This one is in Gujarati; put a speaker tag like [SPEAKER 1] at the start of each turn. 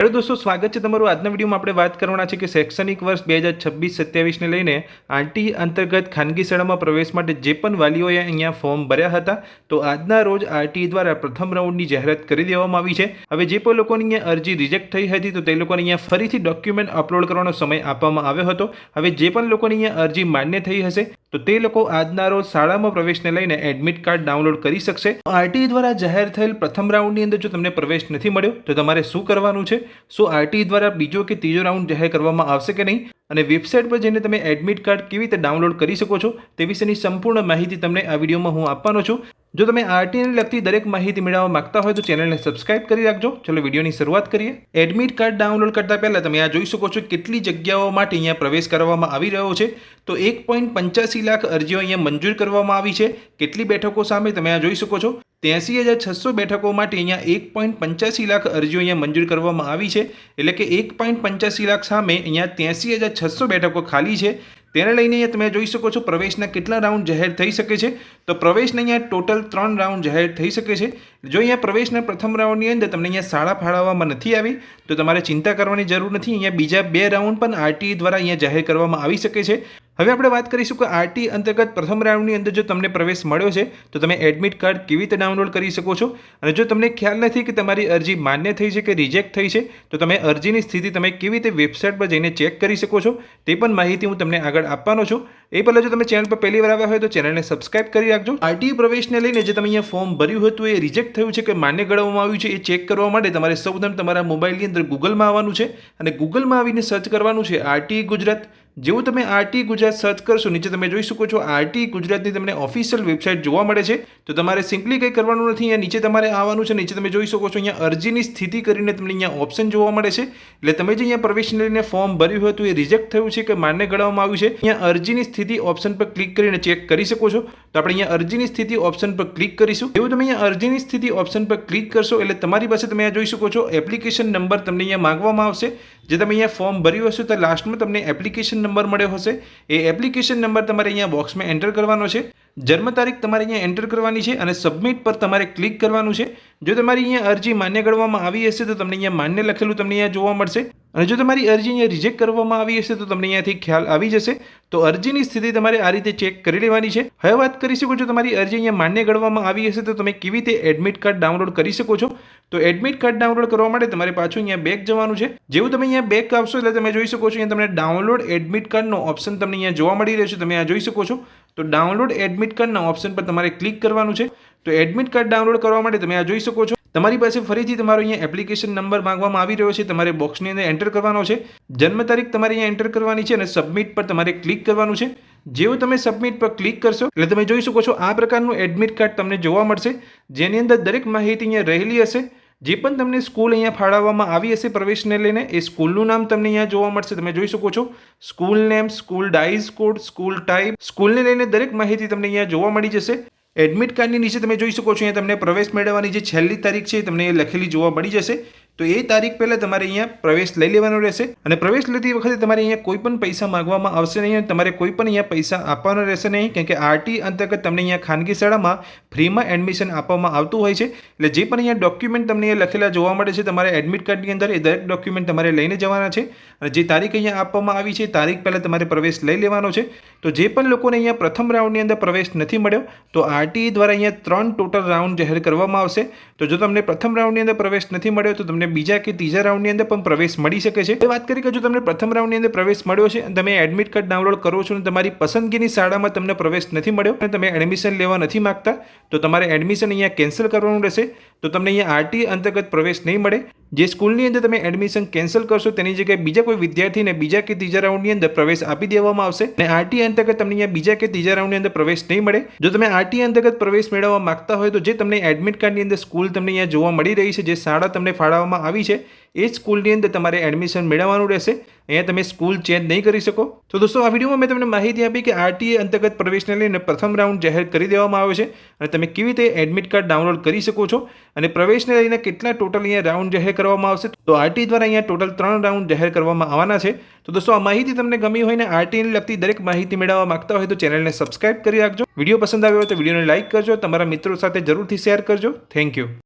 [SPEAKER 1] હેલો દોસ્તો, સ્વાગત છે તમારું। આજના વિડીયોમાં આપણે વાત કરવાના છે કે શૈક્ષણિક વર્ષ 2026-27ને લઈને આરટી અંતર્ગત ખાનગી શાળામાં પ્રવેશ માટે જે પણ વાલીઓએ અહીંયા ફોર્મ ભર્યા હતા, તો આજના રોજ આરટી દ્વારા પ્રથમ રાઉન્ડની જાહેરાત કરી દેવામાં આવી છે। હવે જે પણ લોકોની અહીંયા અરજી રિજેક્ટ થઈ હતી, તો તે લોકોને અહીંયા ફરીથી ડોક્યુમેન્ટ અપલોડ કરવાનો સમય આપવામાં આવ્યો હતો। હવે જે પણ લોકોની અહીંયા અરજી માન્ય થઈ હશે, તો તે લોકો આજના રોજ શાળામાં પ્રવેશને લઈને એડમિટ કાર્ડ ડાઉનલોડ કરી શકશે। આરટી દ્વારા જાહેર થયેલ પ્રથમ રાઉન્ડની અંદર જો તમને પ્રવેશ નથી મળ્યો, તો તમારે શું કરવાનું છે? શું આરટી દ્વારા બીજો કે ત્રીજો રાઉન્ડ જાહેર કરવામાં આવશે કે નહીં, અને વેબસાઇટ પર જઈને તમે એડમિટ કાર્ડ કેવી રીતે ડાઉનલોડ કરી શકો છો તે વિશેની સંપૂર્ણ માહિતી તમને આ વિડીયોમાં હું આપવાનો છું। જો તમે આરટીને લગતી દરેક માહિતી મેળવવા માંગતા હોય તો ચેનલને સબસ્ક્રાઇબ કરી રાખજો। ચલો વિડીયોની શરૂઆત કરીએ। એડમિટ કાર્ડ ડાઉનલોડ કરતા પહેલા તમે આ જોઈ શકો છો કેટલી જગ્યાઓ માટે અહીંયા પ્રવેશ કરવામાં આવી રહ્યો છે। તો 1.85 લાખ અરજીઓ અહીંયા મંજૂર કરવામાં આવી છે। કેટલી બેઠકો સામે તમે આ જોઈ શકો છો 83,600 બેઠકો માટે અહીંયા 1.85 લાખ અરજીઓ અહીંયા મંજૂર કરવામાં આવી છે। એટલે કે 1.85 લાખ સામે અહીંયા 83,600 બેઠકો ખાલી છે। તેને લઈને અહીંયા તમે જોઈ શકો છો પ્રવેશના કેટલા રાઉન્ડ જાહેર થઈ શકે છે। તો પ્રવેશના અહીંયા ટોટલ 3 રાઉન્ડ જાહેર થઈ શકે છે। જો અહીંયા પ્રવેશના પ્રથમ રાઉન્ડની અંદર તમને અહીંયા શાળા ફાળવવામાં નથી આવી, તો તમારે ચિંતા કરવાની જરૂર નથી। અહીંયા બીજા 2 રાઉન્ડ પણ આરટી દ્વારા અહીંયા જાહેર કરવામાં આવી શકે છે। હવે આપણે વાત કરીશું કે આરટી અંતર્ગત પ્રથમ રાઉન્ડની અંદર જો તમને પ્રવેશ મળ્યો છે, તો તમે એડમિટ કાર્ડ કેવી રીતે ડાઉનલોડ કરી શકો છો। અને જો તમને ખ્યાલ નથી કે તમારી અરજી માન્ય થઈ છે કે રિજેક્ટ થઈ છે, તો તમે અરજીની સ્થિતિ તમે કેવી રીતે વેબસાઇટ પર જઈને ચેક કરી શકો છો તે પણ માહિતી હું તમને આગળ આપવાનો છું। એ પહેલાં જો તમે ચેનલ પર પહેલી વાર આવ્યા હોય તો ચેનલને સબસ્ક્રાઇબ કરી રાખજો। આરટી પ્રવેશને લઈને જે તમે અહીંયા ફોર્મ ભર્યું હતું એ રિજેક્ટ થયું છે કે માન્ય ગણવામાં આવ્યું છે, એ ચેક કરવા માટે તમારે સૌપ્રથમ તમારા મોબાઈલની અંદર ગૂગલમાં આવવાનું છે અને ગૂગલમાં આવીને સર્ચ કરવાનું છે આરટી ગુજરાત। જેવું તમે આરટી ગુજરાત સર્ચ કરશો, નીચે તમે જોઈ શકો છો આરટી ગુજરાતની તમને ઓફિશિયલ વેબસાઇટ જોવા મળે છે। તો તમારે સિમ્પલી કંઈ કરવાનું નથી, અહીંયા નીચે તમારે આવવાનું છે। નીચે તમે જોઈ શકો છો અહીંયા અરજીની સ્થિતિ કરીને તમને અહીંયા ઓપ્શન જોવા મળે છે। એટલે તમે જે અહીંયા પ્રવેશને લઈને ફોર્મ ભર્યું હતું એ રિજેક્ટ થયું છે કે માન્ય ગણવામાં આવ્યું છે, અહીંયા અરજીની સ્થિતિ ઓપ્શન પર ક્લિક કરીને ચેક કરી શકો છો। તો આપણે અહીંયા અરજીની સ્થિતિ ઓપ્શન પર ક્લિક કરીશું। એવું તમે અહીંયા અરજીની સ્થિતિ ઓપ્શન પર ક્લિક કરશો એટલે તમારી પાસે તમે આ જોઈ શકો છો એપ્લિકેશન નંબર તમને અહીંયા માંગવામાં આવશે। જે તમે અહીંયા ફોર્મ ભર્યું હશે તો લાસ્ટમાં તમને એપ્લિકેશન નંબર મળ્યો હશે, એ એપ્લિકેશન નંબર તમારે અહીંયા બોક્સમાં એન્ટર કરવાનો છે। જન્મ તારીખ તમારે અહીંયા એન્ટર કરવાની છે અને સબમિટ પર તમારે ક્લિક કરવાનું છે। જો તમારી અહીંયા અરજી માન્ય ગણવામાં આવી હશે તો તમને અહીંયા માન્ય લખેલું તમને અહીંયા જોવા મળશે, અને જો તમારી અરજી અહીંયા રિજેક્ટ કરવામાં આવી હશે તો તમને અહીંયાથી ખ્યાલ આવી જશે। તો અરજીની સ્થિતિ તમારે આ રીતે ચેક કરી લેવાની છે। હવે વાત કરીશું કે જો તમારી અરજી અહીંયા માન્ય ગણવામાં આવી હશે તો તમે કેવી રીતે એડમિટ કાર્ડ ડાઉનલોડ કરી શકો છો। તો એડમિટ કાર્ડ ડાઉનલોડ કરવા માટે તમારે પાછું અહીંયા બેક જવાનું છે। જેવું તમે અહીંયા બેક આવશો એટલે તમે જોઈ શકો છો અહીંયા તમને ડાઉનલોડ એડમિટ કાર્ડનો ઓપ્શન તમને અહીંયા જોવા મળી રહ્યો છે, તમે આ જોઈ શકો છો। તો ડાઉનલોડ એડમિટ કાર્ડના ઓપ્શન પર તમારે ક્લિક કરવાનું છે। તો એડમિટ કાર્ડ ડાઉનલોડ કરવા માટે તમે આ જોઈ શકો છો તમારી પાસે ફરીથી તમારો અહીંયા એપ્લિકેશન નંબર માંગવામાં આવી રહ્યો છે, તમારે બોક્સની અંદર એન્ટર કરવાનો છે। જન્મ તારીખ તમારે અહીંયા એન્ટર કરવાની છે અને સબમિટ પર તમારે ક્લિક કરવાનું છે। જેવું તમે સબમિટ પર ક્લિક કરશો એટલે તમે જોઈ શકો છો આ પ્રકારનું એડમિટ કાર્ડ તમને જોવા મળશે, જેની અંદર દરેક માહિતી અહીંયા રહેલી હશે। જે પણ તમને સ્કૂલ અહીંયા ફાળવવામાં આવી હશે પ્રવેશને લઈને, એ સ્કૂલનું નામ તમને અહીંયા જોવા મળશે, તમે જોઈ શકો છો। School name, school DISE code, school type, સ્કૂલને લઈને દરેક માહિતી તમને અહીંયા જોવા મળી જશે। એડમિટ કાર્ડની નીચે તમે જોઈ શકો છો અહીંયા તમને પ્રવેશ મેળવવાની જે છેલ્લી તારીખ છે તમને એ લખેલી જોવા મળી જશે। તો એ તારીખ પહેલાં તમારે અહીંયા પ્રવેશ લઈ લેવાનો રહેશે, અને પ્રવેશ લેતી વખતે તમારે અહીંયા કોઈ પણ પૈસા માંગવામાં આવશે નહીં, તમારે કોઈ પણ અહીંયા પૈસા આપવાનો રહેશે નહીં, કેમ કે આરટી અંતર્ગત તમને અહીંયા ખાનગી શાળામાં ફ્રીમાં એડમિશન આપવામાં આવતું હોય છે। એટલે જે પણ અહીંયા ડોક્યુમેન્ટ તમને અહીંયા લખેલા જોવા મળે છે તમારે એડમિટ કાર્ડની અંદર, એ દરેક ડોક્યુમેન્ટ તમારે લઈને જવાના છે, અને જે તારીખ અહીંયા આપવામાં આવી છે તારીખ પહેલાં તમારે પ્રવેશ લઈ લેવાનો છે। તો જે પણ લોકોને અહીંયા પ્રથમ રાઉન્ડની અંદર પ્રવેશ નથી મળ્યો, તો આરટી દ્વારા અહીંયા 3 ટોટલ રાઉન્ડ જાહેર કરવામાં આવશે। તો જો તમને પ્રથમ રાઉન્ડની અંદર પ્રવેશ નથી મળ્યો તો તમને બીજા કે ત્રીજા રાઉન્ડની અંદર પણ પ્રવેશ મળી શકે છે। વાત કરીએ કે જો તમને પ્રથમ રાઉન્ડની અંદર પ્રવેશ મળ્યો છે અને તમે એડમિટ કાર્ડ ડાઉનલોડ કરો છો અને તમારી પસંદગીની શાળામાં તમને પ્રવેશ નથી મળ્યો અને તમે એડમિશન લેવા નથી માંગતા, તો તમારે એડમિશન અહીંયા કેન્સલ કરવાનું રહેશે। તો તમને અહીંયા આરટી અંતર્ગત પ્રવેશ નહીં મળે। જે સ્કૂલની અંદર તમે એડમિશન કેન્સલ કરશો તેની જગ્યાએ બીજા કોઈ વિદ્યાર્થીને બીજા કે ત્રીજા રાઉન્ડની અંદર પ્રવેશ આપી દેવામાં આવશે, અને આરટી અંતર્ગત તમને અહીંયા બીજા કે ત્રીજા રાઉન્ડની અંદર પ્રવેશ નહીં મળે। જો તમે આરટી અંતર્ગત પ્રવેશ મેળવવા માંગતા હોય તો જે તમને એડમિટ કાર્ડની અંદર સ્કૂલ તમને અહીંયા જોવા મળી રહી છે, જે શાળા તમને ફાળવવામાં આવી છે, એ સ્કૂલની અંદર તમારે એડમિશન મેળવવાનું રહેશે। અહીંયા તમે સ્કૂલ ચેન્જ નહીં કરી શકો। તો દોસ્તો આ વિડીયોમાં મેં તમને માહિતી આપી કે આરટી અંતર્ગત પ્રવેશને લઈને પ્રથમ રાઉન્ડ જાહેર કરી દેવામાં આવ્યો છે, અને તમે કેવી રીતે એડમિટ કાર્ડ ડાઉનલોડ કરી શકો છો, અને પ્રવેશને લઈને કેટલા ટોટલ અહીંયા રાઉન્ડ જાહેર કરવામાં આવશે। તો આરટી દ્વારા અહીંયા ટોટલ 3 રાઉન્ડ જાહેર કરવામાં આવવાના છે। તો દોસ્તો આ માહિતી તમને ગમી હોય ને આરટીને લગતી દરેક માહિતી મેળવવા માંગતા હોય તો ચેનલને સબસ્ક્રાઇબ કરી રાખજો। વિડીયો પસંદ આવ્યો હોય તો વિડીયોને લાઇક કરજો, તમારા મિત્રો સાથે જરૂરથી શેર કરજો। Thank you.